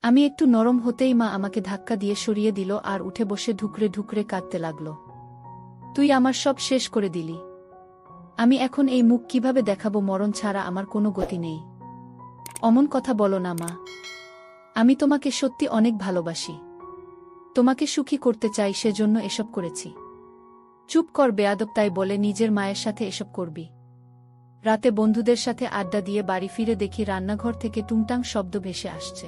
আমি একটু নরম হতেই মা আমাকে ধাক্কা দিয়ে সরিয়ে দিল আর উঠে বসে ঢুকরে ঢুকরে কাঁদতে লাগল। তুই আমার সব শেষ করে দিলি। আমি এখন এই মুখ কিভাবে দেখাবো? মরণ ছাড়া আমার কোনো গতি নেই। অমন কথা বলো না মা। আমি তোমাকে সত্যি অনেক ভালোবাসি। তোমাকে সুখী করতে চাই, সেজন্য এসব করেছি। চুপ কর বেয়াদব, তাই বলে নিজের মায়ের সাথে এসব করবি? রাতে বন্ধুদের সাথে আড্ডা দিয়ে বাড়ি ফিরে দেখি রান্নাঘর থেকে টুংটাং শব্দ ভেসে আসছে।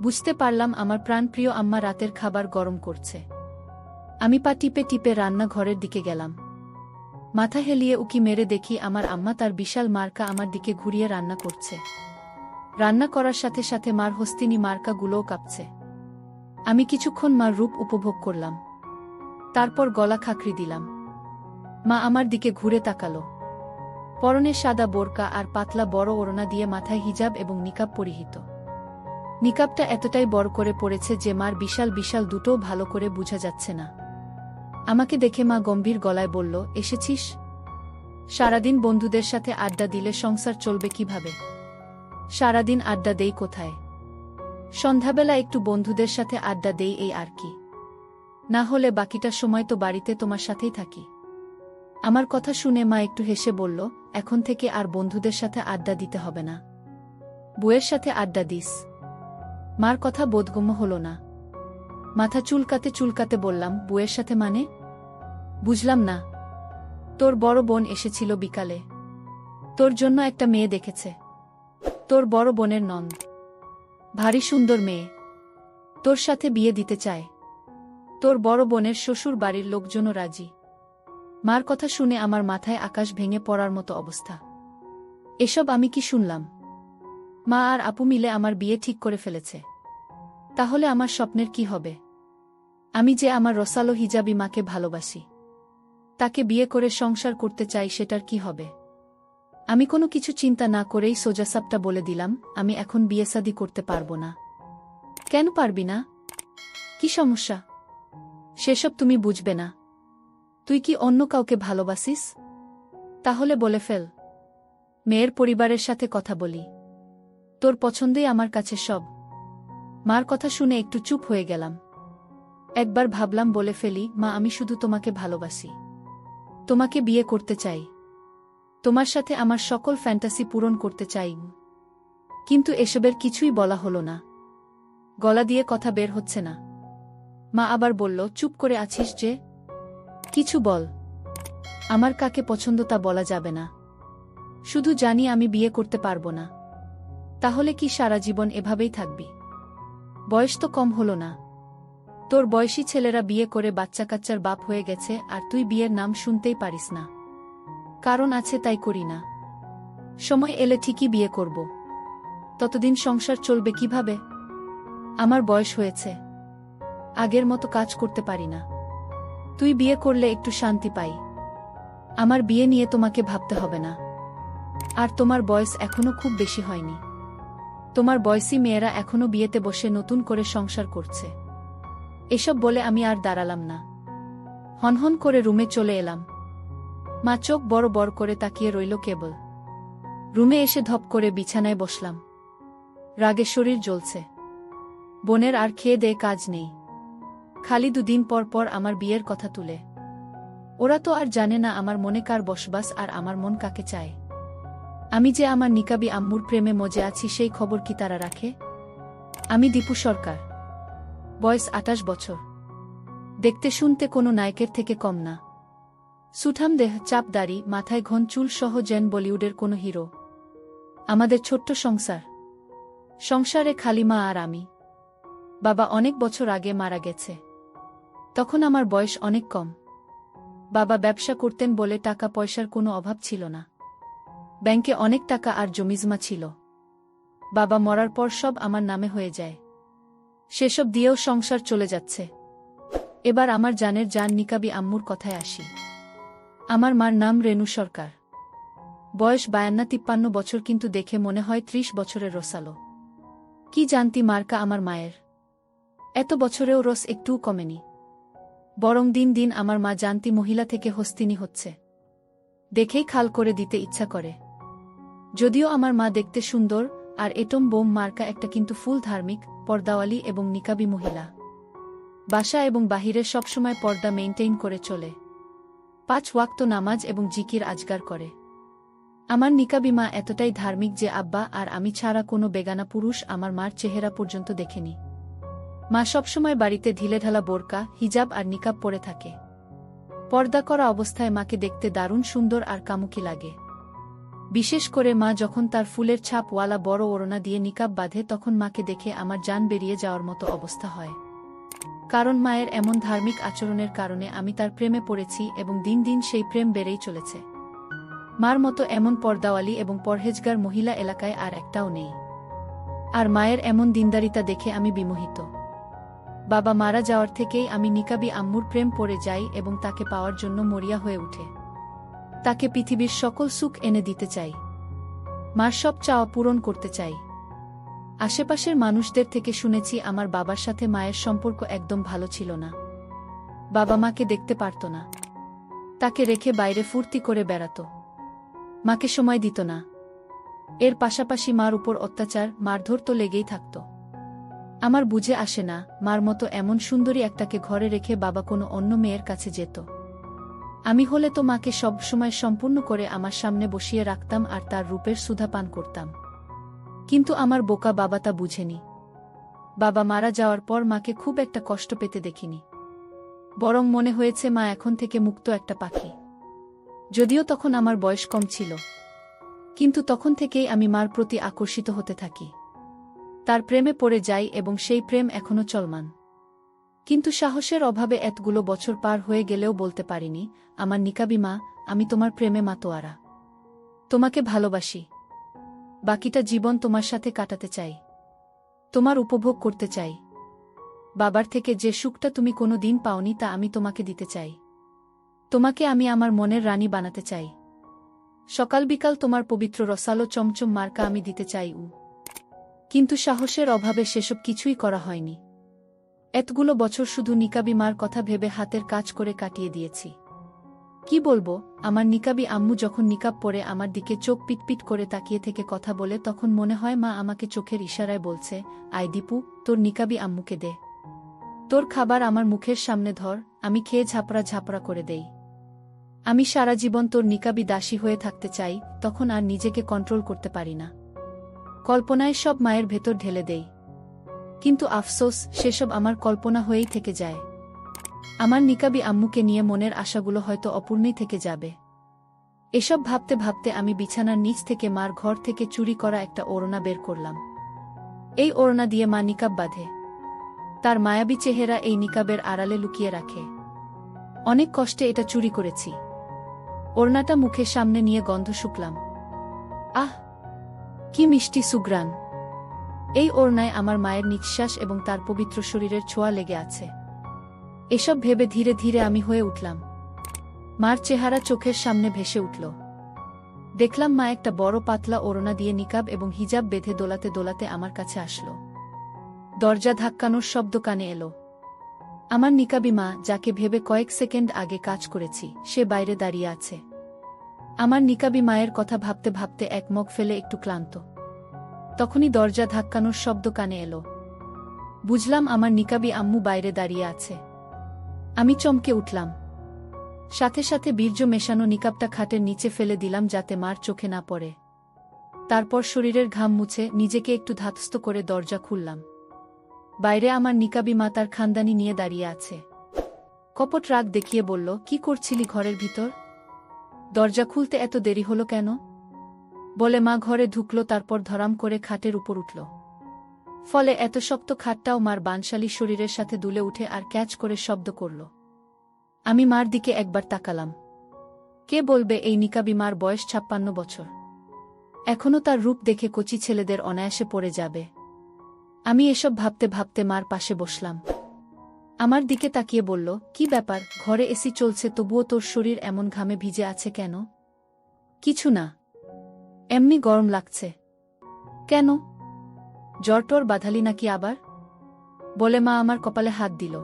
বুঝতে পারলাম আমার প্রাণপ্রিয় আম্মা রাতের খাবার গরম করছে। আমি পা টিপে টিপে রান্নাঘরের দিকে গেলাম। মাথা হেলিয়ে উকি মেরে দেখি আমার আম্মা তার বিশাল মার্কা আমার দিকে ঘুরিয়ে রান্না করছে। রান্না করার সাথে সাথে মার হস্তিনী মার্কাগুলোও কাঁপছে। আমি কিছুক্ষণ মার রূপ উপভোগ করলাম, তারপর গলা খাকড়ি দিলাম। মা আমার দিকে ঘুরে তাকালো। পরনে সাদা বোরকা আর পাতলা বড় ওড়না দিয়ে মাথায় হিজাব এবং নিকাব পরিহিত। নিকাবটা এতটাই বড় করে পড়েছে যে মার বিশাল বিশাল দুটোও ভালো করে বোঝা যাচ্ছে না। আমাকে দেখে মা গম্ভীর গলায় বলল, এসেছিস? সারাদিন বন্ধুদের সাথে আড্ডা দিলে সংসার চলবে কিভাবে? সারাদিন আড্ডা দেই কোথায়? সন্ধ্যাবেলা একটু বন্ধুদের সাথে আড্ডা দেই, এই আর কি। না হলে বাকিটা সময় তো বাড়িতে তোমার সাথেই থাকি। আমার কথা শুনে মা একটু হেসে বলল, এখন থেকে আর বন্ধুদের সাথে আড্ডা দিতে হবে না, বউয়ের সাথে আড্ডা দিস। মার কথা বোধগম্য হল না। মাথা চুলকাতে চুলকাতে বললাম, বউয়ের সাথে মানে? বুঝলাম না। তোর বড় বোন এসেছিল বিকালে। তোর জন্য একটা মেয়ে দেখেছে। তোর বড় বোনের নন্দ, ভারী সুন্দর মেয়ে। তোর সাথে বিয়ে দিতে চায়। তোর বড় বোনের শ্বশুর বাড়ির লোকজনও রাজি। মার কথা শুনে আমার মাথায় আকাশ ভেঙে পড়ার মতো অবস্থা। এসব আমি কি শুনলাম? মা আর আপু মিলে আমার বিয়ে ঠিক করে ফেলেছে। তাহলে আমার স্বপ্নের কি হবে? আমি যে আমার রসালো হিজাবি মাকে ভালোবাসি, তাকে বিয়ে করে সংসার করতে চাই, সেটার কি হবে? আমি কোনো কিছু চিন্তা না করেই সোজাসাপটা বলে দিলাম, আমি এখন বিয়ে শাদী করতে পারবো না। কেন পারবি না? কি সমস্যা? সেসব তুমি বুঝবে না। তুই কি অন্য কাউকে ভালোবাসিস? তাহলে বলে ফেল। মেয়ের পরিবারের সাথে কথা বলি। তোর পছন্দই আমার কাছে সব। মার কথা শুনে একটু চুপ হয়ে গেলাম। একবার ভাবলাম বলে ফেলি, মা আমি শুধু তোমাকে ভালোবাসি। তোমাকে বিয়ে করতে চাই। তোমার সাথে আমার সকল ফ্যান্টাসি পূরণ করতে চাই। কিন্তু এসবের কিছুই বলা হলো না। গলা দিয়ে কথা বের হচ্ছে না। মা আবার বলল, চুপ করে আছিস যে? কিছু বল। আমার কাকে পছন্দ তা বলা যাবে না। শুধু জানি আমি বিয়ে করতে পারবো না। তাহলে কি সারা জীবন এভাবেই থাকবি? বয়স তো কম হলো না। তোর বয়সী ছেলেরা বিয়ে করে বাচ্চা কাচ্চার বাপ হয়ে গেছে, আর তুই বিয়ের নাম শুনতেই পারিস না। কারণ আছে তাই করি না। সময় এলে ঠিকই বিয়ে করব। ততদিন সংসার চলবে কিভাবে? আমার বয়স হয়েছে, আগের মতো কাজ করতে পারি না। তুই বিয়ে করলে একটু শান্তি পাই। আমার বিয়ে নিয়ে তোমাকে ভাবতে হবে না। আর তোমার বয়স এখনো খুব বেশি হয়নি। তোমার বয়সী মেয়েরা এখনো বিয়েতে বসে নতুন করে সংসার করছে। এসব বলে আমি আর দাঁড়ালাম না। হনহন করে রুমে চলে এলাম। মা চোখ বড় বড় করে তাকিয়ে রইল কেবল। রুমে এসে ধপ করে বিছানায় বসলাম। রাগে শরীর জ্বলছে। বোনের আর খেয়ে দেয়ে কাজ নেই, খালি দুদিন পর পর আমার বিয়ের কথা তুলে। ওরা তো আর জানে না আমার মনে কার বসবাস আর আমার মন কাকে চায়। আমি যে আমার নিকাবি আম্মুর প্রেমে মজে আছি সেই খবর কি তারা রাখে? আমি দীপু সরকার, বয়স 28 বছর। দেখতে শুনতে কোনো নায়কের থেকে কম না। সুঠাম দেহ, চাপ দাড়ি, মাথায় ঘন চুল সহ যেন বলিউডের কোনো হিরো। আমাদের ছোট্ট সংসার। সংসারে খালি মা আর আমি। বাবা অনেক বছর আগে মারা গেছে। তখন আমার বয়স অনেক কম। বাবা ব্যবসা করতেন বলে টাকা পয়সার কোনো অভাব ছিল না। ব্যাংকে অনেক টাকা আর জমিজমা ছিল। বাবা মরার পর সব আমার নামে হয়ে যায়। সেসব দিয়েও সংসার চলে যাচ্ছে। এবার আমার জানের জান নিকাবি আম্মুর কথায় আসি। আমার মার নাম রেনু সরকার। বয়স 52-53 বছর, কিন্তু দেখে মনে হয় 30 বছরের রসালো। কি জানতি মার্কা আমার মায়ের। এত বছরেও রস একটুও কমেনি। বরং দিন দিন আমার মা জানতি মহিলা থেকে হস্তিনী হচ্ছে। দেখেই খাল করে দিতে ইচ্ছা করে। যদিও আমার মা দেখতে সুন্দর, আর এটম বোম মার্কা একটা কিন্তু ফুল ধার্মিক, পর্দাওয়ালি এবং নিকাবি মহিলা। বাসা এবং বাহিরে সবসময় পর্দা মেইনটেইন করে চলে। 5 ওয়াক্ত নামাজ এবং জিকির আজগার করে। আমার নিকাবি মা এতটাই ধার্মিক যে আব্বা আর আমি ছাড়া কোনো বেগানা পুরুষ আমার মার চেহারা পর্যন্ত দেখেনি। মা সবসময় বাড়িতে ঢিলেঢালা বোরকা, হিজাব আর নিকাব পরে থাকে। পর্দা করা অবস্থায় মাকে দেখতে দারুণ সুন্দর আর কামুকি লাগে। বিশেষ করে মা যখন তার ফুলের ছাপওয়ালা বড় ওড়না দিয়ে নিকাব বাঁধে তখন মাকে দেখে আমার জান বেরিয়ে যাওয়ার মতো অবস্থা হয়। কারণ মায়ের এমন ধার্মিক আচরণের কারণে আমি তার প্রেমে পড়েছি এবং দিন দিন সেই প্রেম বেড়েই চলেছে। মার মতো এমন পর্দাওয়ালি এবং পরহেজগার মহিলা এলাকায় আর একটাও নেই। আর মায়ের এমন দিনদারিতা দেখে আমি বিমোহিত। বাবা মারা যাওয়ার থেকেই আমি নিকাবি আম্মুর প্রেম পড়ে যাই এবং তাকে পাওয়ার জন্য মরিয়া হয়ে উঠে। তাকে পৃথিবীর সকল সুখ এনে দিতে চাই। মার সব চাওয়া পূরণ করতে চাই। আশেপাশের মানুষদের থেকে শুনেছি আমার বাবার সাথে মায়ের সম্পর্ক একদম ভালো ছিল না। বাবা মাকে দেখতে পারত না। তাকে রেখে বাইরে ফুর্তি করে বেড়াত। মাকে সময় দিত না। এর পাশাপাশি মার উপর অত্যাচার, মারধর তো লেগেই থাকত। আমার বুঝে আসে না, মার মতো এমন সুন্দরী একটাকে ঘরে রেখে বাবা কোনো অন্য মেয়ের কাছে যেত। আমি হলে তো মাকে সব সময় সম্পূর্ণ করে আমার সামনে বসিয়ে রাখতাম আর তার রূপের সুধা পান করতাম। কিন্তু আমার বোকা বাবা তা বুঝেনি। বাবা মারা যাওয়ার পর মাকে খুব একটা কষ্ট পেতে দেখিনি। বরং মনে হয়েছে মা এখন থেকে মুক্ত একটা পাখি। যদিও তখন আমার বয়স কম ছিল, কিন্তু তখন থেকেই আমি মার প্রতি আকর্ষিত হতে থাকি। তার প্রেমে পড়ে যাই এবং সেই প্রেম এখনো চলমান। কিন্তু সাহসের অভাবে এতগুলো বছর পার হয়ে গেলেও বলতে পারিনি, আমার নিকাবি মা, আমি তোমার প্রেমে মাতোয়ারা। তোমাকে ভালোবাসি। বাকিটা জীবন তোমার সাথে কাটাতে চাই। তোমার উপভোগ করতে চাই। বাবার থেকে যে সুখটা তুমি কোনো দিন পাওনি তা আমি তোমাকে দিতে চাই। তোমাকে আমি আমার মনের রানী বানাতে চাই। সকাল বিকাল তোমার পবিত্র রসালো চমচম মার্কা আমি দিতে চাই। কিন্তু সাহসের অভাবে সেসব কিছুই করা হয়নি। এতগুলো বছর শুধু নিকাবি মার কথা ভেবে হাতের কাজ করে কাটিয়ে দিয়েছি। কি বলবো, আমার নিকাবি আম্মু যখন নিকাব পরে আমার দিকে চোখ পিটপিট করে তাকিয়ে থেকে কথা বলে তখন মনে হয় মা আমাকে চোখের ইশারায় বলছে, আয় দীপু, তোর নিকাবি আম্মুকে দে। তোর খাবার আমার মুখের সামনে ধর, আমি খেয়ে ঝাপড়া ঝাপড়া করে দেই। আমি সারা জীবন তোর নিকাবি দাসী হয়ে থাকতে চাই, তখন আর নিজেকে কন্ট্রোল করতে পারি না। কল্পনায় সব মায়ের ভেতর ঢেলে দেই। কিন্তু আফসোস, সেসব আমার কল্পনা হয়েই থেকে যায়। আমার নিকাবি আম্মুকে নিয়ে মনের আশাগুলো হয়তো অপূর্ণই থেকে যাবে। এসব ভাবতে ভাবতে আমি বিছানার নিচ থেকে মার ঘর থেকে চুরি করা একটা ওড়না বের করলাম। এই ওড়না দিয়ে মা নিকাব বাঁধে। তার মায়াবী চেহারা এই নিকাবের আড়ালে লুকিয়ে রাখে। অনেক কষ্টে এটা চুরি করেছি। ওড়নাটা মুখের সামনে নিয়ে গন্ধ শুকলাম। আহ, কি মিষ্টি সুগ্রান! এই ওড়নায় আমার মায়ের নিঃশ্বাস এবং তার পবিত্র শরীরের ছোঁয়া লেগে আছে। এসব ভেবে ধীরে ধীরে আমি হয়ে উঠলাম। মার চেহারা চোখের সামনে ভেসে উঠল। দেখলাম মা একটা বড় পাতলা ওড়না দিয়ে নিকাব এবং হিজাব বেঁধে দোলাতে দোলাতে আমার কাছে আসলো। দরজা ধাক্কানোর শব্দ কানে এলো। আমার নিকাবি মা, যাকে ভেবে কয়েক সেকেন্ড আগে কাজ করেছি, সে বাইরে দাঁড়িয়ে আছে। আমার নিকাবি মায়ের কথা ভাবতে ভাবতে এক মগ ফেলে একটু ক্লান্ত। তখনই দরজা ধাক্কানোর শব্দ কানে এলো। বুঝলাম আমার নিকাবি আম্মু বাইরে দাঁড়িয়ে আছে। আমি চমকে উঠলাম। সাথে সাথে বীর্য মেশানো নিকাবটা খাটের নিচে ফেলে দিলাম যাতে মার চোখে না পড়ে। তারপর শরীরের ঘাম মুছে নিজেকে একটু ধাতস্থ করে দরজা খুললাম। বাইরে আমার নিকাবি মা তার খানদানি নিয়ে দাঁড়িয়ে আছে। কপট রাগ দেখিয়ে বলল, কি করছিলি ঘরের ভিতর? দরজা খুলতে এত দেরি হলো কেন? বলে মা ঘরে ঢুকল, তারপর ধরাম করে খাটের উপর উঠল। ফলে এত শক্ত খাটটাও মার বানশালী শরীরের সাথে দুলে উঠে আর ক্যাচ করে শব্দ করল। আমি মার দিকে একবার তাকালাম। কে বলবে এই নিকাবি মার বয়স 56 বছর। এখনো তার রূপ দেখে কচি ছেলেদের অনায়াসে পড়ে যাবে। আমি এসব ভাবতে ভাবতে মার পাশে বসলাম। আমার দিকে তাকিয়ে বলল, কি ব্যাপার, ঘরে এসি চলছে তবুও তোর শরীর এমন ঘামে ভিজে আছে কেন? কিছু না, এমনি গরম লাগছে। কেন, জ্বর টর বাঁধালি নাকি আবার? বলে মা আমার কপালে হাত দিল।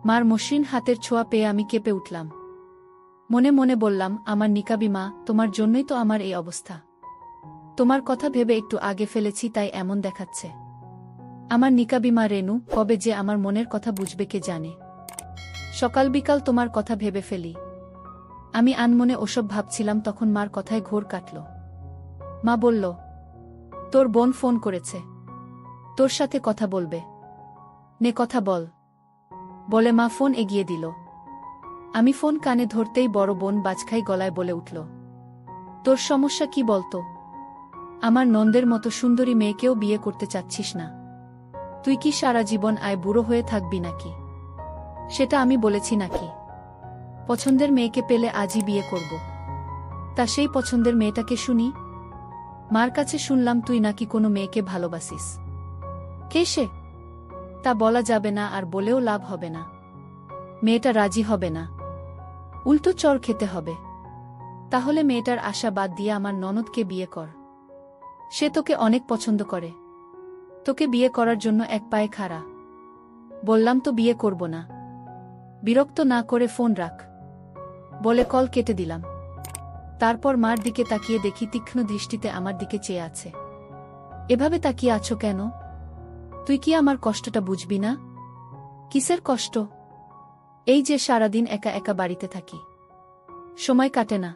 মার মসৃণ হাতের ছোঁয়া পেয়ে আমি কেঁপে উঠলাম। মনে মনে বললাম, আমার নিকাবি মা, তোমার জন্যই তো আমার এই অবস্থা। তোমার কথা ভেবে একটু আগে ফেলেছি তাই এমন দেখাচ্ছে। আমার নিকাবি মা রেনু কবে যে আমার মনের কথা বুঝবে কে জানে। সকাল বিকাল তোমার কথা ভেবে ফেলি। আমি আনমনে ওসব ভাবছিলাম তখন মার কথায় ঘোর কাটল। মা বলল, তোর বোন ফোন করেছে, তোর সাথে কথা বলবে, নে কথা বল। বলে মা ফোন এগিয়ে দিল। আমি ফোন কানে ধরতেই বড় বোন বাজখাই গলায় বলে উঠল, তোর সমস্যা কি বলতো? আমার নন্দের মতো সুন্দরী মেয়েকেও বিয়ে করতে চাচ্ছিস না? তুই কি সারা জীবন বুড়ো হয়ে থাকবি নাকি? সেটা আমি বলেছি নাকি? পছন্দের মেয়েকে পেলে আজই বিয়ে করব। তা সেই পছন্দের মেয়েটাকে শুনি। মার কাছে শুনলাম তুই নাকি কোনো মেয়েকে ভালোবাসিস। কে সে? তা বলা যাবে না, আর বলেও লাভ হবে না। মেয়েটা রাজি হবে না, উল্টো চর খেতে হবে। তাহলে মেয়েটার আশা বাদ দিয়ে আমার ননদকে বিয়ে কর। সে তোকে অনেক পছন্দ করে, তোকে বিয়ে করার জন্য এক পায়ে খাড়া। বললাম তো বিয়ে করব না। বিরক্ত না করে ফোন রাখ বলে কল কেটে দিলাম। তারপর মার দিকে তাকিয়ে দেখি তীক্ষ্ণ দৃষ্টিতে আমার দিকে চেয়ে আছে। এভাবে তাকিয়ে আছো কেন? তুই কি আমার কষ্টটা বুঝবি না? কিসের কষ্ট? এই যে সারাদিন একা একা বাড়িতে থাকি, সময় কাটে না।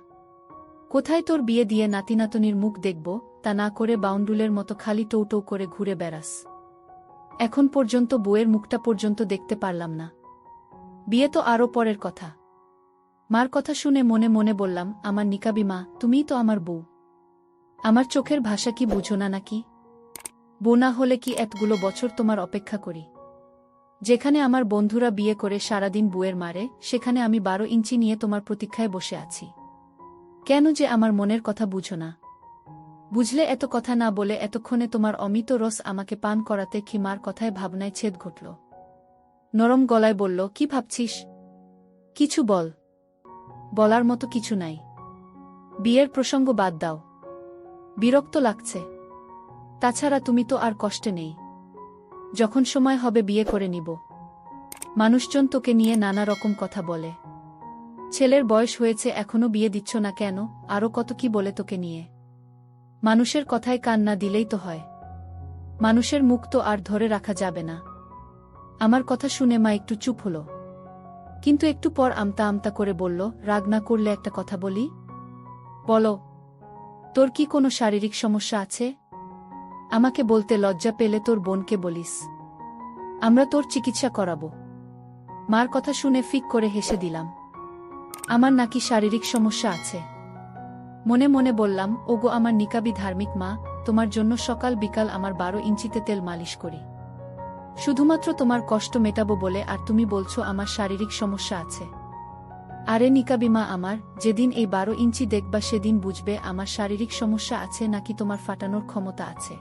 কোথায় তোর বিয়ে দিয়ে নাতি নাতনির মুখ দেখব, তা না করে বাউন্ডুলের মতো খালি টৌটৌ করে ঘুরে বেড়াস। এখন পর্যন্ত বউয়ের মুখটা পর্যন্ত দেখতে পারলাম না। বিয়ে তো আরও পরের কথা। মার কথা শুনে মনে মনে বললাম, আমার নিকাবি মা, তুমিই তো আমার বউ। আমার চোখের ভাষা কি বুঝো না নাকি? বউ না হলে কি এতগুলো বছর তোমার অপেক্ষা করি? যেখানে আমার বন্ধুরা বিয়ে করে সারাদিন বুয়ের মারে, সেখানে আমি 12 ইঞ্চি নিয়ে তোমার প্রতীক্ষায় বসে আছি। কেন যে আমার মনের কথা বুঝো না? বুঝলে এত কথা না বলে এতক্ষণে তোমার অমিত রস আমাকে পান করাতে কি? মার কথায় ভাবনায় ছেদ ঘটল। নরম গলায় বলল, কি ভাবছিস? কিছু বল। বলার মতো কিছু নাই। বিয়ের প্রসঙ্গ বাদ দাও। বিরক্ত লাগছে। তাছাড়া তুমি তো আর কষ্টে নেই। যখন সময় হবে বিয়ে করে নিব। মানুষজন তোকে নিয়ে নানা রকম কথা বলে। ছেলের বয়স হয়েছে এখনো বিয়ে দিচ্ছ না কেন, আরও কত কি বলে তোকে নিয়ে। মানুষের কথায় কান না দিলেই তো হয়। মানুষের মুখ তো আর ধরে রাখা যাবে না। আমার কথা শুনে মা একটু চুপ হলো, কিন্তু একটু পর আমতা আমতা করে বলল, রাগ না করলে একটা কথা বলি। বলো। তোর কি কোনো শারীরিক সমস্যা আছে? আমাকে বলতে লজ্জা পেলে তোর বোনকে বলিস, আমরা তোর চিকিৎসা করাবো। মার কথা শুনে ফিক করে হেসে দিলাম। আমার নাকি শারীরিক সমস্যা আছে? মনে মনে বললাম, ওগো আমার নিকাবি ধার্মিক মা, তোমার জন্য সকাল বিকাল আমার 12 ইঞ্চিতে তেল মালিশ করি, শুধুমাত্র তোমার কষ্ট মেটাবো বলে, আর তুমি বলছো আমার শারীরিক সমস্যা আছে। আরে নিকাবি মা আমার, যেদিন এই 12 ইঞ্চি দেখবা সেদিন বুঝবে আমার শারীরিক সমস্যা আছে নাকি তোমার ফাটানোর ক্ষমতা আছে।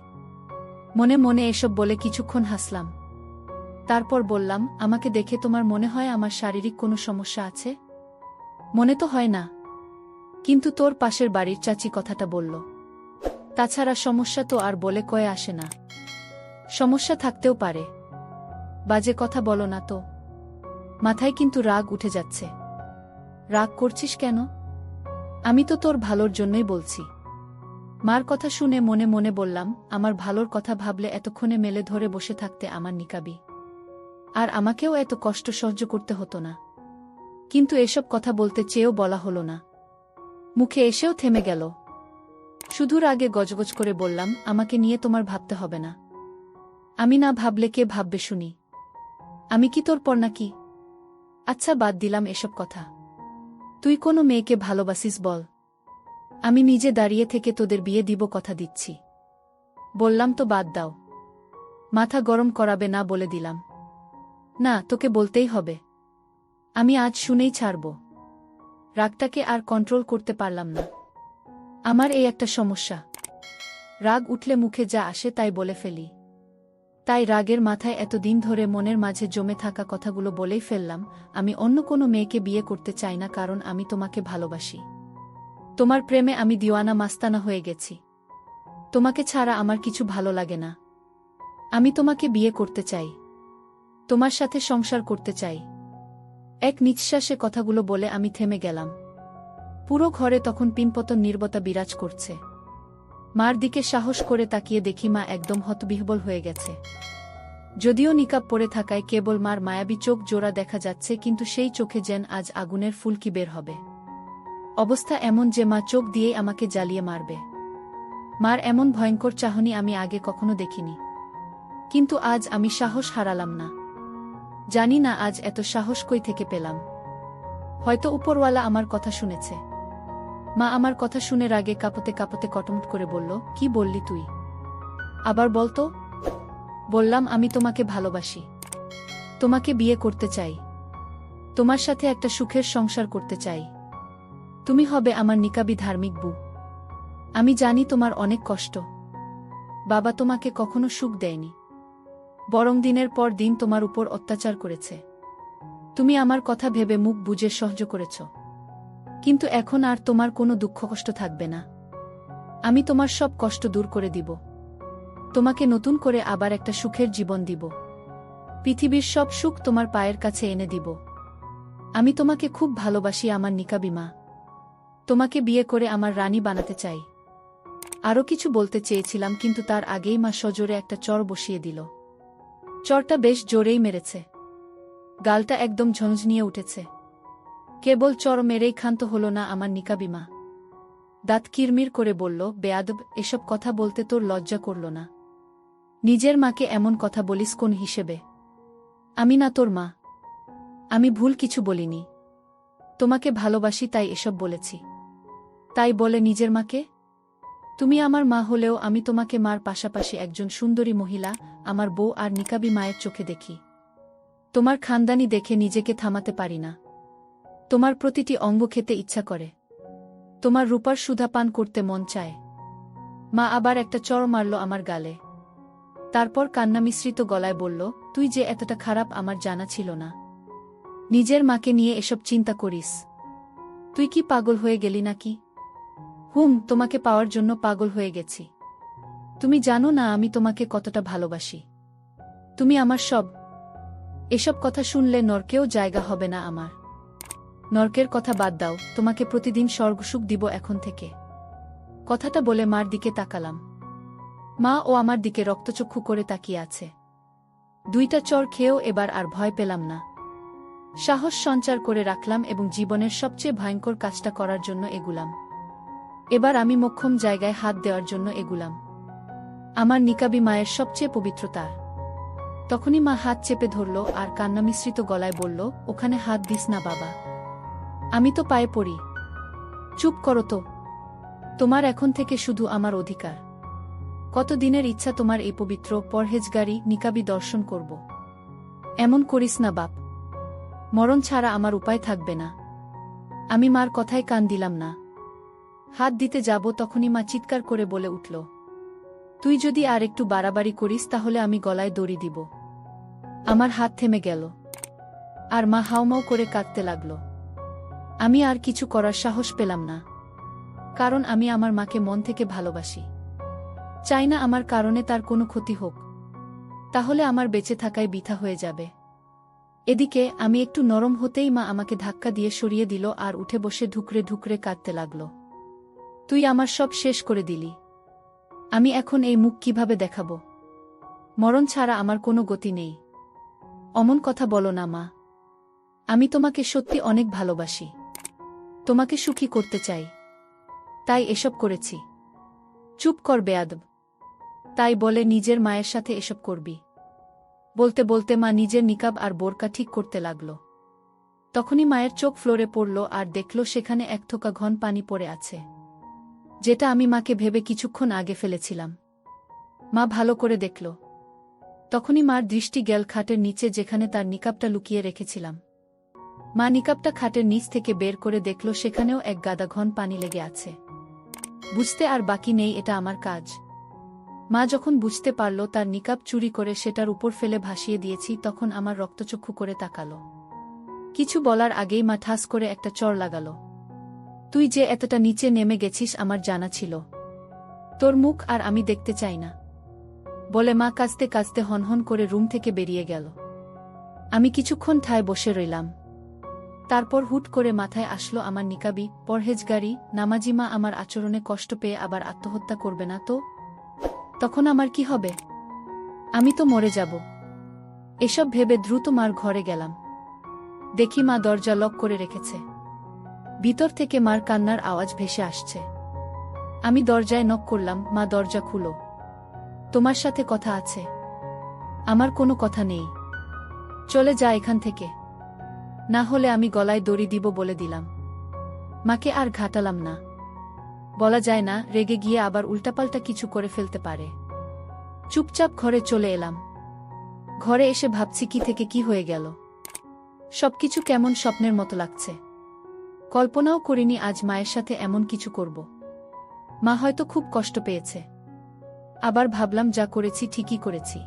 মনে মনে এসব বলে কিছুক্ষণ হাসলাম। তারপর বললাম, আমাকে দেখে তোমার মনে হয় আমার শারীরিক কোনো সমস্যা আছে? মনে তো হয় না, কিন্তু তোর পাশের বাড়ির চাচি কথাটা বলল। তাছাড়া সমস্যা তো আর বলে কয়ে আসে না। সমস্যা থাকতেও পারে। বাজে কথা বলো না তো। মাথায় কিন্তু রাগ উঠে যাচ্ছে। রাগ করছিস কেন? আমি তো তোর ভালোর জন্যই বলছি। মার কথা শুনে মনে মনে বললাম, আমার ভালোর কথা ভাবলে এতক্ষণে মেলে ধরে বসে থাকতে আমার নিকাবি, আর আমাকেও এত কষ্ট সহ্য করতে হতো না। কিন্তু এসব কথা বলতে চেয়েও বলা হলো না। মুখে এসেও থেমে গেল। শুধু রাগে গজগজ করে বললাম, আমাকে নিয়ে তোমার ভাবতে হবে না। আমি না ভাবলে কে ভাববে শুনি? আমি কি তোর পর নাকি? আচ্ছা বাদ দিলাম এসব কথা। তুই কোনো মেয়েকে ভালোবাসিস বল। আমি নিজে দাঁড়িয়ে থেকে তোদের বিয়ে দিব, কথা দিচ্ছি। বললাম তো বাদ দাও। মাথা গরম করাবে না বলে দিলাম। না, তোকে বলতেই হবে। আমি আজ শুনেই ছাড়ব। রাগটাকে আর কন্ট্রোল করতে পারলাম না। আমার এই একটা সমস্যা, রাগ উঠলে মুখে যা আসে তাই বলে ফেলি। তাই রাগের মাথায় এতদিন ধরে মনের মাঝে জমে থাকা কথাগুলো বলেই ফেললাম, আমি অন্য কোনো মেয়েকে বিয়ে করতে চাই না, কারণ আমি তোমাকে ভালোবাসি। তোমার প্রেমে আমি দিওয়ানা মাস্তানা হয়ে গেছি। তোমাকে ছাড়া আমার কিছু ভালো লাগে না। আমি তোমাকে বিয়ে করতে চাই, তোমার সাথে সংসার করতে চাই। এক নিঃশ্বাসে কথাগুলো বলে আমি থেমে গেলাম। পুরো ঘরে তখন পিনপতন নীরবতা বিরাজ করছে। মার দিকে সাহস করে তাকিয়ে দেখি মা একদম হতবিহ্বল হয়ে গেছে। যদিও নিকাব পরে থাকায় কেবল মার মায়াবী চোখ জোড়া দেখা যাচ্ছে, কিন্তু সেই চোখে যেন আজ আগুনের ফুলকি বের হবে। অবস্থা এমন যে মা চোখ দিয়েই আমাকে জ্বালিয়ে মারবে। মার এমন ভয়ঙ্কর চাহনি আমি আগে কখনো দেখিনি। কিন্তু আজ আমি সাহস হারালাম না। জানি না আজ এত সাহস কই থেকে পেলাম। হয়তো উপরওয়ালা আমার কথা শুনেছে। মা আমার কথা শুনে রাগে কাঁপতে কাঁপতে কটমট করে বলল, কি বললি তুই? আবার বলতো। বললাম, আমি তোমাকে ভালোবাসি, তোমাকে বিয়ে করতে চাই, তোমার সাথে একটা সুখের সংসার করতে চাই। তুমি হবে আমার নিকাবী ধার্মিক বউ। আমি জানি তোমার অনেক কষ্ট। বাবা তোমাকে কখনো সুখ দেয়নি, বরং দিনের পর দিন তোমার উপর অত্যাচার করেছে। তুমি আমার কথা ভেবে মুখ বুজে সহ্য করেছ, কিন্তু এখন আর তোমার কোনো দুঃখ কষ্ট থাকবে না। আমি তোমার সব কষ্ট দূর করে দিব, তোমাকে নতুন করে আবার একটা সুখের জীবন দিব। পৃথিবীর সব সুখ তোমার পায়ের কাছে এনে দিব। আমি তোমাকে খুব ভালোবাসি আমার নিকাবী মা। তোমাকে বিয়ে করে আমার রানী বানাতে চাই। আরও কিছু বলতে চেয়েছিলাম, কিন্তু তার আগেই মা সজোরে একটা চর বসিয়ে দিল। চরটা বেশ জোরেই মেরেছে। গালটা একদম ঝনঝনিয়ে উঠেছে। কেবল চর মেরেই ক্ষান্ত হল না আমার নিকাবী মা। দাঁত কিরমির করে বলল, বেয়াদব, এসব কথা বলতে তোর লজ্জা করল না? নিজের মাকে এমন কথা বলিস কোন হিসেবে? আমি না তোর মা। আমি ভুল কিছু বলিনি। তোমাকে ভালোবাসি তাই এসব বলেছি। তাই বলে নিজের মাকে? তুমি আমার মা হলেও আমি তোমাকে মার পাশাপাশি একজন সুন্দরী মহিলা, আমার বউ আর নিকাবী মায়ের চোখে দেখি। তোমার খানদানি দেখে নিজেকে থামাতে পারি না। তোমার প্রতিটি অঙ্গ খেতে ইচ্ছা করে। তোমার রূপার সুধা পান করতে মন চায়। মা আবার একটা চড় মারল আমার গালে। তারপর কান্না মিশ্রিত গলায় বলল, তুই যে এতটা খারাপ আমার জানা ছিল না। নিজের মাকে নিয়ে এসব চিন্তা করিস? তুই কি পাগল হয়ে গেলি নাকি? তোমাকে পাওয়ার জন্য পাগল হয়ে গেছি। তুমি জানো না আমি তোমাকে কতটা ভালোবাসি। তুমি আমার সব। এসব কথা শুনলে নরকেও জায়গা হবে না আমার। নরকের কথা বাদ দাও, তোমাকে প্রতিদিন স্বর্গসুখ দিব এখন থেকে। কথাটা বলে মার দিকে তাকালাম। মা ও আমার দিকে রক্তচক্ষু করে তাকিয়ে আছে। দুইটা চর খেয়েও এবার আর ভয় পেলাম না। সাহস সঞ্চার করে রাখলাম এবং জীবনের সবচেয়ে ভয়ঙ্কর কাজটা করার জন্য এগুলাম। এবার আমি মোক্ষম জায়গায় হাত দেওয়ার জন্য এগুলাম। আমার নিকাবী মায়ের সবচেয়ে পবিত্রতার। তখনই মা হাত চেপে ধরল আর কান্না মিশ্রিত গলায় বলল, ওখানে হাত দিস না বাবা। আমি তো পায়ে পড়ি। চুপ করো তো। তোমার এখন থেকে শুধু আমার অধিকার। কতদিনের ইচ্ছা তোমার এই পবিত্র পরহেজগারি নিকাবী দর্শন করব। এমন করিস না বাপ। মরণ ছাড়া আমার উপায় থাকবে না। আমি মার কথায় কান দিলাম না। হাত দিতে যাব তখনই মা চিৎকার করে বলে উঠল, তুই যদি আর একটু বাড়াবাড়ি করিস তাহলে আমি গলায় দড়ি দিব। আমার হাত থেমে গেল আর মা হাউমাউ করে কাঁদতে লাগল। আমি আর কিছু করার সাহস পেলাম না, কারণ আমি আমার মাকে মন থেকে ভালোবাসি। চাই না আমার কারণে তার কোনো ক্ষতি হোক, তাহলে আমার বেঁচে থাকাই বৃথা হয়ে যাবে। এদিকে আমি একটু নরম হতেই মা আমাকে ধাক্কা দিয়ে সরিয়ে দিল আর উঠে বসে ঢুকরে ঢুকরে কাঁদতে লাগল। তুই আমার সব শেষ করে দিলি। আমি এখন এই মুখ কিভাবে দেখাবো? মরণ ছাড়া আমার কোনো গতি নেই। অমন কথা বলো না মা। আমি তোমাকে সত্যি অনেক ভালোবাসি, তোমাকে সুখী করতে চাই, তাই এসব করেছি। চুপ কর বেয়াদব। তাই বলে নিজের মায়ের সাথে এসব করবি? বলতে বলতে মা নিজের নিকাব আর বোরকা ঠিক করতে লাগল। তখনই মায়ের চোখ ফ্লোরে পড়ল আর দেখল সেখানে এক থোকা ঘন পানি পড়ে আছে, যেটা আমি মাকে ভেবে কিছুক্ষণ আগে ফেলেছিলাম। মা ভালো করে দেখল। তখনই মার দৃষ্টি গেল খাটের নিচে, যেখানে তার নিকাবটা লুকিয়ে রেখেছিলাম। মা নিকাবটা খাটের নিচ থেকে বের করে দেখল সেখানেও এক গাদা ঘন পানি লেগে আছে। বুঝতে আর বাকি নেই এটা আমার কাজ। মা যখন বুঝতে পারল তার নিকাব চুরি করে সেটার উপর ফেলে ভাসিয়ে দিয়েছি, তখন আমার রক্তচক্ষু করে তাকালো। কিছু বলার আগেই মা ঠাস করে একটা চড় লাগালো। তুই যে এতটা নিচে নেমে গেছিস আমার জানা ছিল। তোর মুখ আর আমি দেখতে চাই না, বলে মা কাঁদতে কাঁদতে হনহন করে রুম থেকে বেরিয়ে গেল। আমি কিছুক্ষণ ঠায় বসে রইলাম। তারপর হুট করে মাথায় আসলো আমার নিকাবি, পরহেজগারি, নামাজি মা আমার আচরণে কষ্ট পেয়ে আবার আত্মহত্যা করবে না তো? তখন আমার কি হবে? আমি তো মরে যাব। এসব ভেবে দ্রুত মার ঘরে গেলাম। দেখি মা দরজা লক করে রেখেছে। ভিতর থেকে মার কান্নার আওয়াজ ভেসে আসছে। আমি দরজায় নক করলাম, মা দরজা খুলো। তোমার সাথে কথা আছে। আমার কোনো কথা নেই। চলে যা এখান থেকে। না হলে আমি গলায় দড়ি দিব বলে দিলাম। মাকে আর ঘাটালাম না। বলা যায় না, রেগে গিয়ে আবার উল্টাপাল্টা কিছু করে ফেলতে পারে। চুপচাপ ঘরে চলে এলাম। ঘরে এসে ভাবছি কি থেকে কি হয়ে গেল। সবকিছু কেমন স্বপ্নের মতো লাগছে। কল্পনাও করিনি আজ মায়ের সাথে এমন কিছু করব। মা হয়তো খুব কষ্ট পেয়েছে। আবার ভাবলাম যা করেছি ঠিকই করেছি।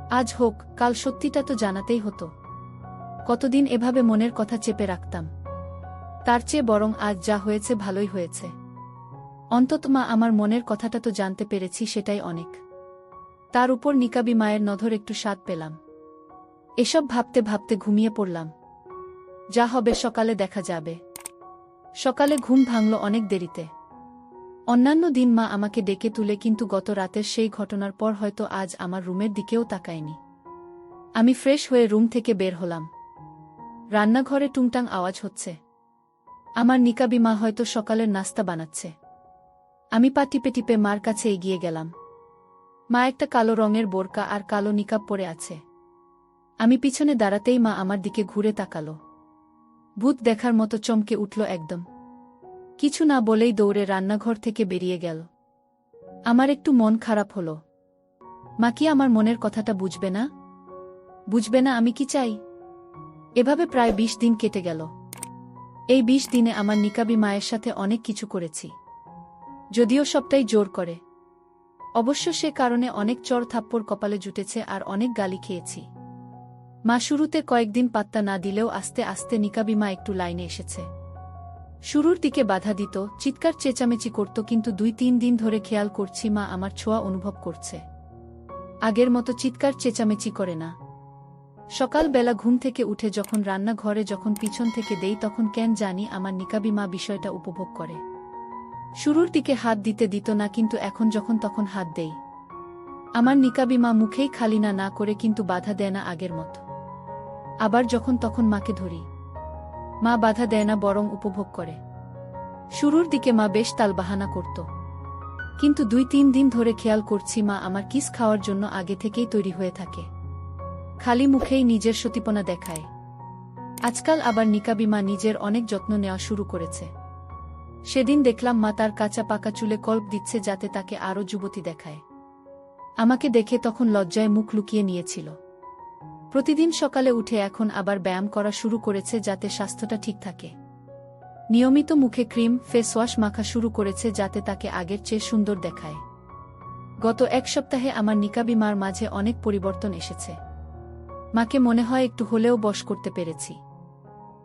আজ হোক, কাল সত্যিটা তো জানাতেই হতো। কতদিন এভাবে মনের কথা চেপে রাখতাম। তার চেয়ে বরং আজ যা হয়েছে ভালোই হয়েছে। অন্তত মা আমার মনের কথাটা তো জানতে পেরেছি, সেটাই অনেক। তার উপর নিকাবি মায়ের নধর একটু স্বাদ পেলাম। এসব ভাবতে ভাবতে ঘুমিয়ে পড়লাম। যা হবে সকালে দেখা যাবে। সকালে ঘুম ভাঙল অনেক দেরিতে। অন্যান্য দিন মা আমাকে ডেকে তুলে, কিন্তু গত রাতের সেই ঘটনার পর হয়তো আজ আমার রুমের দিকেও তাকায়নি। আমি ফ্রেশ হয়ে রুম থেকে বের হলাম। রান্নাঘরে টুংটাং আওয়াজ হচ্ছে। আমার নিকাবি মা হয়তো সকালের নাস্তা বানাচ্ছে। আমি পা টিপে টিপে মার কাছে এগিয়ে গেলাম। মা একটা কালো রঙের বোরকা আর কালো নিকাব পরে আছে। আমি পিছনে দাঁড়াতেই মা আমার দিকে ঘুরে তাকালো। ভূত দেখার মতো চমকে উঠল একদম। কিছু না বলেই দৌড়ে রান্নাঘর থেকে বেরিয়ে গেল। আমার একটু মন খারাপ হলো। মা কি আমার মনের কথাটা বুঝবে না? বুঝবে না আমি কি চাই? এভাবে প্রায় ২০ দিন কেটে গেল। এই ২০ দিনে আমার নিকাবি মায়ের সাথে অনেক কিছু করেছি। যদিও সবটাই জোর করে। অবশ্য সে কারণে অনেক চড় থাপ্পড় কপালে জুটেছে আর অনেক গালি খেয়েছি। মা শুরুতে কয়েকদিন পাত্তা না দিলেও আস্তে আস্তে নিকাবি মা একটু লাইনে এসেছে। শুরুর দিকে বাধা দিত, চিৎকার চেঁচামেচি করত, কিন্তু ২-৩ দিন ধরে খেয়াল করছি মা আমার ছোঁয়া অনুভব করছে। আগের মতো চিৎকার চেঁচামেচি করে না। সকালবেলা ঘুম থেকে উঠে যখন রান্নাঘরে যখন পিছন থেকে দেই, তখন কেন জানি আমার নিকাবি মা বিষয়টা উপভোগ করে। শুরুর দিকে হাত দিতে দিত না, কিন্তু এখন যখন তখন হাত দেই। আমার নিকাবি মা মুখেই খালি না না করে, কিন্তু বাধা দেয় না আগের মতো। আবার যখন তখন মাকে ধরি। মা বাধা দেয় না, বরং উপভোগ করে। শুরুর দিকে মা বেশ তালবাহানা করত, কিন্তু ২-৩ দিন ধরে খেয়াল করছি মা আমার কিস খাওয়ার জন্য আগে থেকেই তৈরি হয়ে থাকে। খালি মুখেই নিজের সতীপনা দেখায়। আজকাল আবার নিকাবি মা নিজের অনেক যত্ন নেওয়া শুরু করেছে। সেদিন দেখলাম মা তার কাঁচা পাকা চুলে কল্প দিচ্ছে যাতে তাকে আরও যুবতী দেখায়। আমাকে দেখে তখন লজ্জায় মুখ লুকিয়ে নিয়েছিল। প্রতিদিন সকালে উঠে এখন আবার ব্যায়াম করা শুরু করেছে যাতে স্বাস্থ্যটা ঠিক থাকে। নিয়মিত মুখে ক্রিম, ফেস ওয়াশ মাখা শুরু করেছে যাতে তাকে আগের চেয়ে সুন্দর দেখায়। গত ১ সপ্তাহে আমার নিকাবি মার মাঝে অনেক পরিবর্তন এসেছে। মাকে মনে হয় একটু হলেও বশ করতে পেরেছি।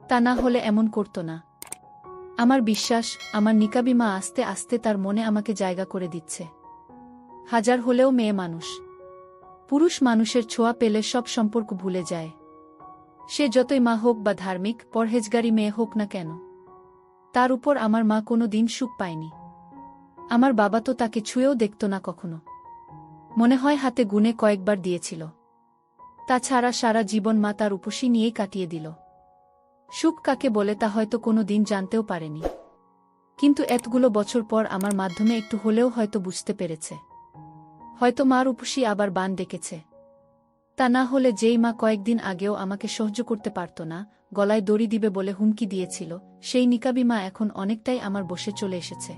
তা না হলে এমন করত না। আমার বিশ্বাস, আমার নিকাবি মা আস্তে আস্তে তার মনে আমাকে জায়গা করে দিচ্ছে। হাজার হলেও মেয়ে মানুষ। পুরুষ মানুষের ছোঁয়া পেলে সব সম্পর্ক ভুলে যায়। সে যতই মা হোক বা ধার্মিক, পরহেজগারি মেয়ে হোক না কেন। তার উপর আমার মা কোনো দিন সুখ পায়নি। আমার বাবা তো তাকে ছুঁয়েও দেখত না কখনো। মনে হয় হাতে গুনে কয়েকবার দিয়েছিল। তাছাড়া সারা জীবন মা তার উপসী নিয়েই কাটিয়ে দিল। সুখ কাকে বলে তা হয়তো কোনো দিন জানতেও পারেনি। কিন্তু এতগুলো বছর পর আমার মাধ্যমে একটু হলেও হয়তো বুঝতে পেরেছে। হয়তো মার উপসী আবার বান ডেকেছে। তা না হলে যেই মা কয়েকদিন আগেও আমাকে সহ্য করতে পারত না, গলায় দড়ি দিবে বলে হুমকি দিয়েছিল, সেই নিকাবি মা এখন অনেকটাই আমার বসে চলে এসেছে।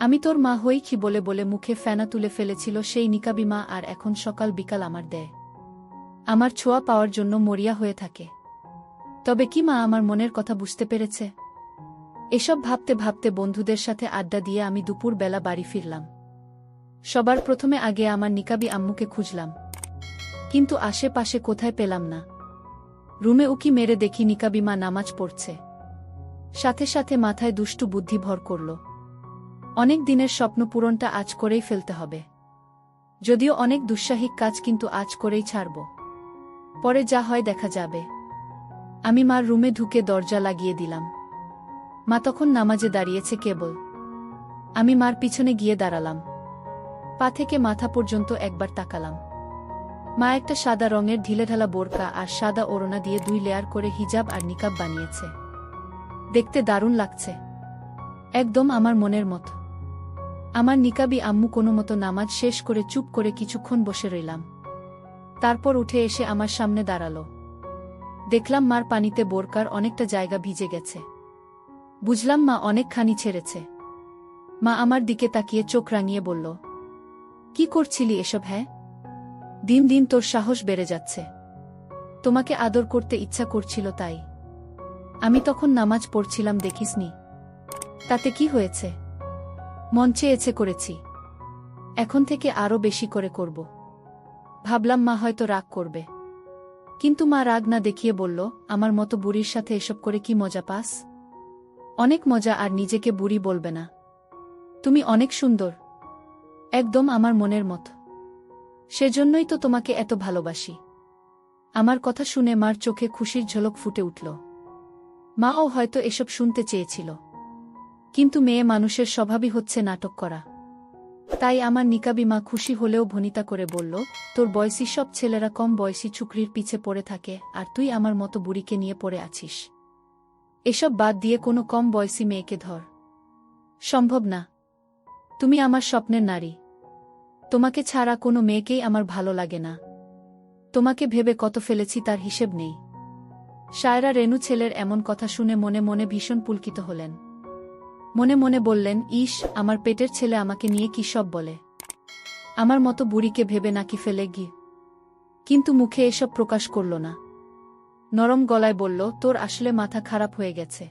আমি তোর মা হই কি বলে বলে মুখে ফেনা তুলে ফেলেছিল সেই নিকাবি মা আর এখন সকাল বিকাল আমার দেয়। আমার ছোঁয়া পাওয়ার জন্য মরিয়া হয়ে থাকে। তবে কি মা আমার মনের কথা বুঝতে পেরেছে? এসব ভাবতে ভাবতে বন্ধুদের সাথে আড্ডা দিয়ে আমি দুপুর বেলা বাড়ি ফিরলাম। সবার প্রথমে আগে আমার নিকাবি আম্মুকে খুঁজলাম, কিন্তু আশেপাশে কোথায় পেলাম না। রুমে উকি মেরে দেখি নিকাবি মা নামাজ পড়ছে। সাথে সাথে মাথায় দুষ্টু বুদ্ধি ভর করল। অনেক দিনের স্বপ্ন পূরণটা আজ করেই ফেলতে হবে। যদিও অনেক দুঃসাহিক কাজ, কিন্তু আজ করেই ছাড়ব। পরে যা হয় দেখা যাবে। আমি মার রুমে ঢুকে দরজা লাগিয়ে দিলাম। মা তখন নামাজে দাঁড়িয়েছে কেবল। আমি মার পিছনে গিয়ে দাঁড়ালাম। পা থেকে মাথা পর্যন্ত একবার তাকালাম। মা একটা সাদা রঙের ঢিলেঢালা বোরকা আর সাদা ওড়না দিয়ে 2 লেয়ার করে হিজাব আর নিকাব বানিয়েছে। দেখতে দারুণ লাগছে, একদম আমার মনের মতো। আমার নিকাবি আম্মু কোনো মতো নামাজ শেষ করে চুপ করে কিছুক্ষণ বসে রইলাম। তারপর উঠে এসে আমার সামনে দাঁড়ালো। দেখলাম মার পানিতে বোরকার অনেকটা জায়গা ভিজে গেছে। বুঝলাম মা অনেকখানি ছেড়েছে। মা আমার দিকে তাকিয়ে চোখ রাঙিয়ে বলল, কি করছিলি এসব? হ্যাঁ, দিন দিন তোর সাহস বেড়ে যাচ্ছে। তোমাকে আদর করতে ইচ্ছা করছিল তাই। আমি তখন নামাজ পড়ছিলাম, দেখিসনি? তাতে কি হয়েছে? মন চেয়েছে করেছি, এখন থেকে আরো বেশি করে করব। ভাবলাম মা হয়তো রাগ করবে, কিন্তু মা রাগ না দেখিয়ে বলল, আমার মতো বুড়ির সাথে এসব করে কি মজা পাস? অনেক মজা, আর নিজেকে বুড়ি বলবে না। তুমি অনেক সুন্দর, একদম আমার মনের মতো। সেজন্যই তো তোমাকে এত ভালোবাসি। আমার কথা শুনে মার চোখে খুশির ঝলক ফুটে উঠল। মাও হয়তো এসব শুনতে চেয়েছিল, কিন্তু মেয়ে মানুষের স্বভাবই হচ্ছে নাটক করা। তাই আমার নিকাবি মা খুশি হলেও ভনিতা করে বলল, তোর বয়সী সব ছেলেরা কম বয়সী ছুকরির পিছে পড়ে থাকে, আর তুই আমার মতো বুড়িকে নিয়ে পড়ে আছিস। এসব বাদ দিয়ে কোনো কম বয়সী মেয়েকে ধর। সম্ভব না। তুমি আমার স্বপ্নের নারী। তোমাকে ছাড়া কোনো মেয়েকেই আমার ভালো লাগে না। তোমাকে ভেবে কত ফেলেছি তার হিসেব নেই। শায়রা রেনু ছেলের এমন কথা শুনে মনে মনে ভীষণ পুলকিত হলেন। মনে মনে বললেন, ইস, আমার পেটের ছেলে আমাকে নিয়ে কি সব বলে। আমার মতো বুড়িকে ভেবে নাকি ফেলে গিয়ে। কিন্তু মুখে এসব প্রকাশ করল না। নরম গলায় বলল, তোর আসলে মাথা খারাপ হয়ে গেছে,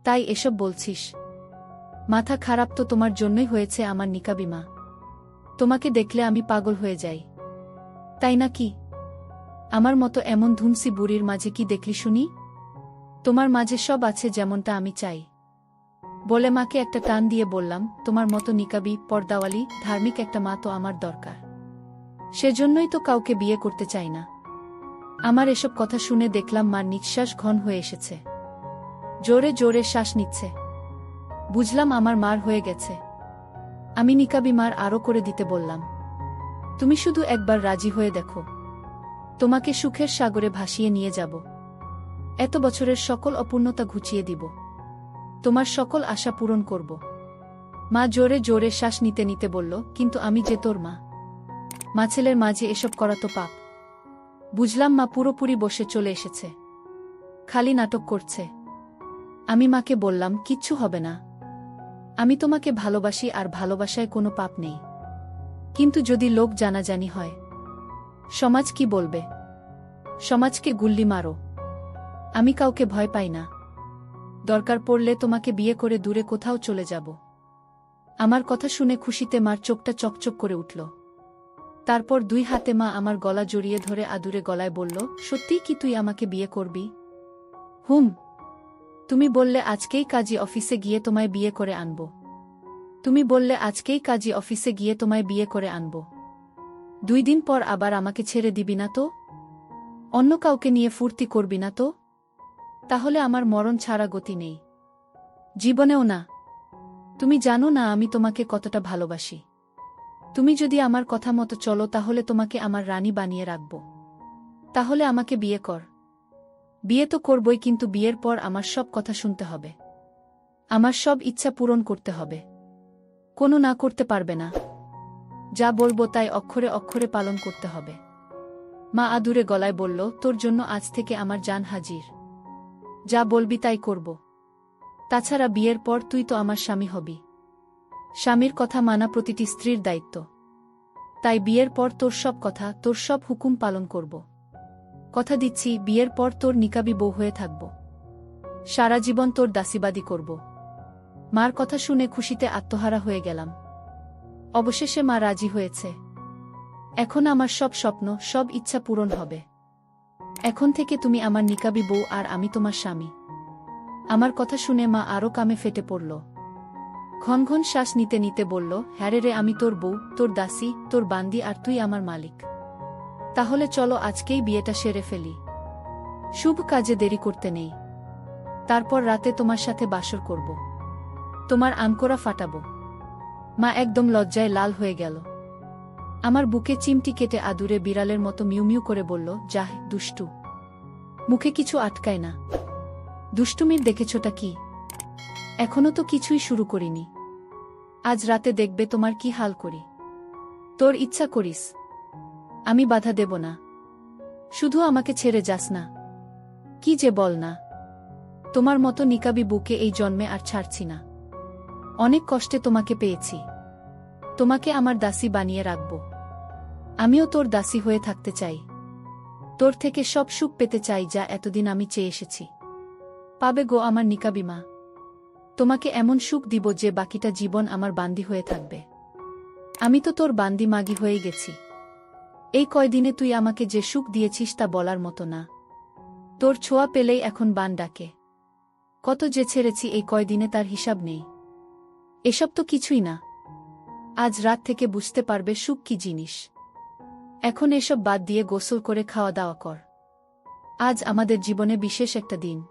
তাই এসব বলছিস। মাথা খারাপ তো তোমার জন্যই হয়েছে আমার নিকাবি মা। তোমাকে দেখলে আমি পাগল হয়ে যাই, তাই না কি? আমার মতো এমন ধুমসি বুড়ির মাঝে কি দেখলি শুনি? তোমার মাঝে সব আছে যেমনটা আমি চাই। বলে মাকে একটা টান দিয়ে বললাম, তোমার মতো নিকাবি, পর্দাওয়ালি, ধার্মিক একটা মা তো আমার দরকার। সেজন্যই তো কাউকে বিয়ে করতে চাই না। আমার এসব কথা শুনে দেখলাম মার নিঃশ্বাস ঘন হয়ে এসেছে। জোরে জোরে শ্বাস নিচ্ছে। বুঝলাম আমার মার হয়ে গেছে। আমি নিকাবি মার আরো করে দিতে বললাম, তুমি শুধু একবার রাজি হয়ে দেখো, তোমাকে সুখের সাগরে ভাসিয়ে নিয়ে যাব। এত বছরের সকল অপূর্ণতা ঘুচিয়ে দিব। তোমার সকল আশা পূরণ করব। মা জোরে জোরে শ্বাস নিতে নিতে বলল, কিন্তু আমি যে তোর মা। মা ছেলের মাঝে এসব করা তো পাপ। বুঝলাম মা পুরোপুরি বসে চলে এসেছে, খালি নাটক করছে। আমি মাকে বললাম, কিচ্ছু হবে না। আমি তোমাকে ভালোবাসি, আর ভালোবাসায় কোনো পাপ নেই। কিন্তু যদি লোক জানাজানি হয়, সমাজ কি বলবে? সমাজকে গুল্লি মারো। আমি কাউকে ভয় পাই না। দরকার পড়লে তোমাকে বিয়ে করে দূরে কোথাও চলে যাব। আমার কথা শুনে খুশিতে মার চোখটা চকচক করে উঠল। তারপর 2 হাতে মা আমার গলা জড়িয়ে ধরে আদুরে গলায় বলল, সত্যিই কি তুই আমাকে বিয়ে করবি? হুম। তুমি বললে আজকেই কাজী অফিসে গিয়ে তোমায় বিয়ে করে আনব। তুমি বললে আজকেই কাজী অফিসে গিয়ে তোমায় বিয়ে করে আনব। 2 দিন পর আবার আমাকে ছেড়ে দিবি না তো? অন্য কাউকে নিয়ে ফুর্তি করবি না তো? তাহলে আমার মরণ ছাড়া গতি নেই, জীবনেও না। তুমি জানো না আমি তোমাকে কতটা ভালোবাসি। তুমি যদি আমার কথা মতো চলো তাহলে তোমাকে আমার রানী বানিয়ে রাখব। তাহলে আমাকে বিয়ে কর। বিয়ে তো করবই, কিন্তু বিয়ের পর আমার সব কথা শুনতে হবে। আমার সব ইচ্ছা পূরণ করতে হবে। কোনো না করতে পারবে না। যা বলবো তাই অক্ষরে অক্ষরে পালন করতে হবে। মা আদুরে গলায় বলল, তোর জন্য আজ থেকে আমার জান হাজির। যা বলবি তাই করব। তাছাড়া বিয়ের পর তুই তো আমার স্বামী হবি। স্বামীর কথা মানা প্রতিটি স্ত্রীর দায়িত্ব। তাই বিয়ের পর তোর সব কথা, তোর সব হুকুম পালন করব। কথা দিচ্ছি, বিয়ের পর তোর নিকাবি বউ হয়ে থাকব। সারা জীবন তোর দাসীবাদী করব। মার কথা শুনে খুশিতে আত্মহারা হয়ে গেলাম। অবশেষে মা রাজি হয়েছে। এখন আমার সব স্বপ্ন, সব ইচ্ছা পূরণ হবে। এখন থেকে তুমি আমার নিকাবি বউ আর আমি তোমার স্বামী। আমার কথা শুনে মা আরো কামে ফেটে পড়ল। ঘন ঘন শ্বাস নিতে নিতে বলল, হ্যাঁ রে, আমি তোর বউ, তোর দাসী, তোর বান্দি, আর তুই আমার মালিক। তাহলে চলো আজকেই বিয়েটা সেরে ফেলি। শুভ কাজে দেরি করতে নেই। তারপর রাতে তোমার সাথে বাসর করব। তোমার আঙ্কোরা ফাটাবো। মা একদম লজ্জায় লাল হয়ে গেল। আমার বুকে চিমটি কেটে আদুরে বিড়ালের মতো মিউমিউ করে বলল, যাহ দুষ্টু। মুখে কিছু আটকায় না। দুষ্টুমির দেখেছটা কি? এখনো তো কিছুই শুরু করিনি। আজ রাতে দেখবে তোমার কি হাল করি। তোর ইচ্ছা করিস, আমি বাধা দেব না। শুধু আমাকে ছেড়ে যাস না। কি যে বল না। তোমার মতো নিকাবি বুকে এই জন্মে আর ছাড়ছি না। অনেক কষ্টে তোমাকে পেয়েছি। তোমাকে আমার দাসী বানিয়ে রাখব। আমিও তোর দাসী হয়ে থাকতে চাই। তোর থেকে সব সুখ পেতে চাই যা এতদিন আমি চেয়ে এসেছি। পাবে গো আমার নিকাবি মা। তোমাকে এমন সুখ দিব যে বাকিটা জীবন আমার বান্দি হয়ে থাকবে। আমি তো তোর বান্দি মাগি হয়ে গেছি। এই কয়দিনে তুই আমাকে যে সুখ দিয়েছিস তা বলার মতো না। তোর ছোঁয়া পেলেই এখন বান ডাকে। কত যে ছেড়েছি এই কয়দিনে তার হিসাব নেই। এসব তো কিছুই না। আজ রাত থেকে বুঝতে পারবে সুখ কি জিনিস। এখন এসব বাদ দিয়ে গোসল করে খাওয়া দাওয়া কর। আজ আমাদের জীবনে বিশেষ একটা দিন।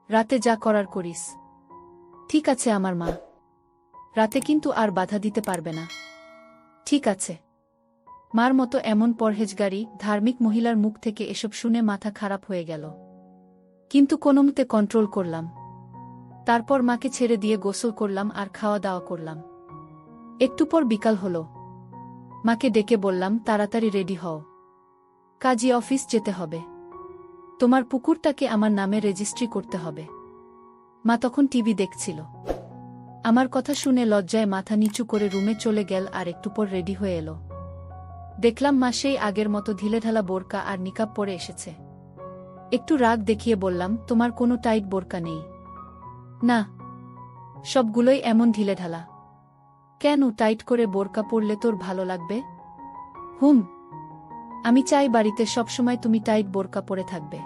রাতে যা করার করিস। ঠিক আছে আমার মা। রাতে কিন্তু আর বাধা দিতে পারবে না। ঠিক আছে। মার মতো এমন পরহেজগারি ধার্মিক মহিলার মুখ থেকে এসব শুনে মাথা খারাপ হয়ে গেল। কিন্তু কোনোমতে কন্ট্রোল করলাম। তারপর মাকে ছেড়ে দিয়ে গোসল করলাম আর খাওয়া দাওয়া করলাম। একটু পর বিকাল হলো। মাকে ডেকে বললাম, তাড়াতাড়ি রেডি হও। কাজী অফিস যেতে হবে। তোমার পুকুরটাকে আমার নামে রেজিস্ট্রি করতে হবে। মা তখন টিভি দেখছিল। আমার কথা শুনে লজ্জায় মাথা নিচু করে রুমে চলে গেল আর একটু পর রেডি হয়ে এলো। দেখলাম মা সেই আগের মতো ঢিলেঢালা বোরকা আর নিকাব পরে এসেছে। একটু রাগ দেখিয়ে বললাম, তোমার কোনো টাইট বোরকা নেই? না, সবগুলোই এমন ঢিলেঢালা। কেন, টাইট করে বোরকা পরলে তোর ভালো লাগবে? হুম, আমি চাই বাড়িতে সবসময় তুমি টাইট বোরকা পরে থাকবে।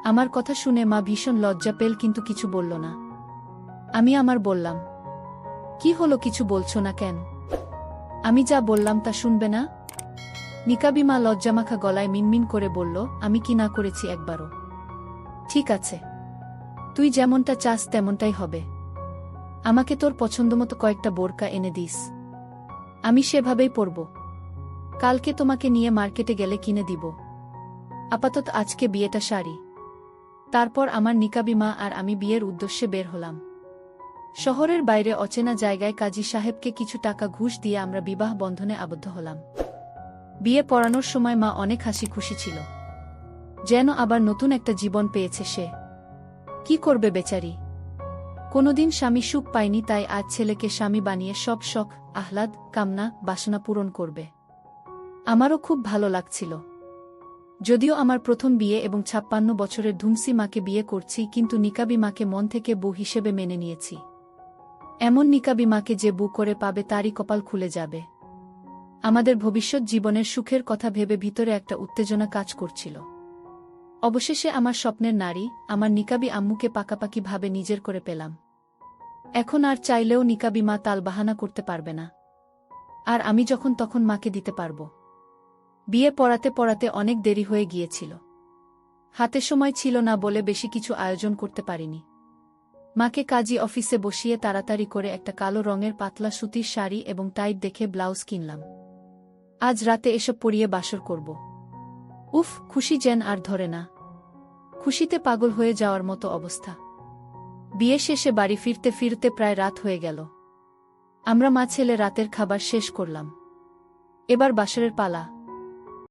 আমার কথা শুনে মা ভীষণ লজ্জা পেল কিন্তু কিছু বলল না। আমি আমার বললাম, কি হলো, কিছু বলছো না কেন? আমি যা বললাম তা শুনবে না? নিকাবি মা লজ্জামাখা গলায় মিনমিন করে বলল, আমি কি না করেছি একবারও? ঠিক আছে, তুই যেমনটা চাস তেমনটাই হবে। আমাকে তোর পছন্দমতো কয়েকটা বোরকা এনে দিস। আমি সেভাবেই পরব। কালকে তোমাকে নিয়ে মার্কেটে গেলে কিনে দিব। আপাতত আজকে বিয়েটা সারি। তারপর আমার নিকাবি মা আর আমি বিয়ের উদ্দেশ্যে বের হলাম। শহরের বাইরে অচেনা জায়গায় কাজী সাহেবকে কিছু টাকা ঘুষ দিয়ে আমরা বিবাহ বন্ধনে আবদ্ধ হলাম। বিয়ে পড়ানোর সময় মা অনেক হাসি খুশি ছিল। যেন আবার নতুন একটা জীবন পেয়েছে সে। কি করবে বেচারি? কোনোদিন স্বামী সুখ পায়নি, তাই আজ ছেলেকে স্বামী বানিয়ে সব শখ, আহ্লাদ, কামনা, বাসনা পূরণ করবে। আমারও খুব ভালো লাগছিল। যদিও আমার প্রথম বিয়ে এবং ৫৬ বছরের ধুমসি মাকে বিয়ে করছি, কিন্তু নিকাবি মাকে মন থেকে বউ হিসেবে মেনে নিয়েছি। এমন নিকাবি মাকে যে বউ করে পাবে তারই কপাল খুলে যাবে। আমাদের ভবিষ্যৎ জীবনের সুখের কথা ভেবে ভিতরে একটা উত্তেজনা কাজ করছিল। অবশেষে আমার স্বপ্নের নারী, আমার নিকাবি আম্মুকে পাকাপাকিভাবে নিজের করে পেলাম। এখন আর চাইলেও নিকাবি মা তালবাহানা করতে পারবে না। আর আমি যখন তখন মাকে দিতে পারব। বিয়ে পড়াতে পড়াতে অনেক দেরি হয়ে গিয়েছিল। হাতে সময় ছিল না বলে বেশি কিছু আয়োজন করতে পারিনি। মাকে কাজী অফিসে বসিয়ে তাড়াতাড়ি করে একটা কালো রঙের পাতলা সুতির শাড়ি এবং টাইট দেখে ব্লাউজ কিনলাম। আজ রাতে এসব পরিয়ে বাসর করব। উফ, খুশি যেন আর ধরে না। খুশিতে পাগল হয়ে যাওয়ার মতো অবস্থা। বিয়ে শেষে বাড়ি ফিরতে ফিরতে প্রায় রাত হয়ে গেল। আমরা মা ছেলে রাতের খাবার শেষ করলাম। এবার বাসরের পালা।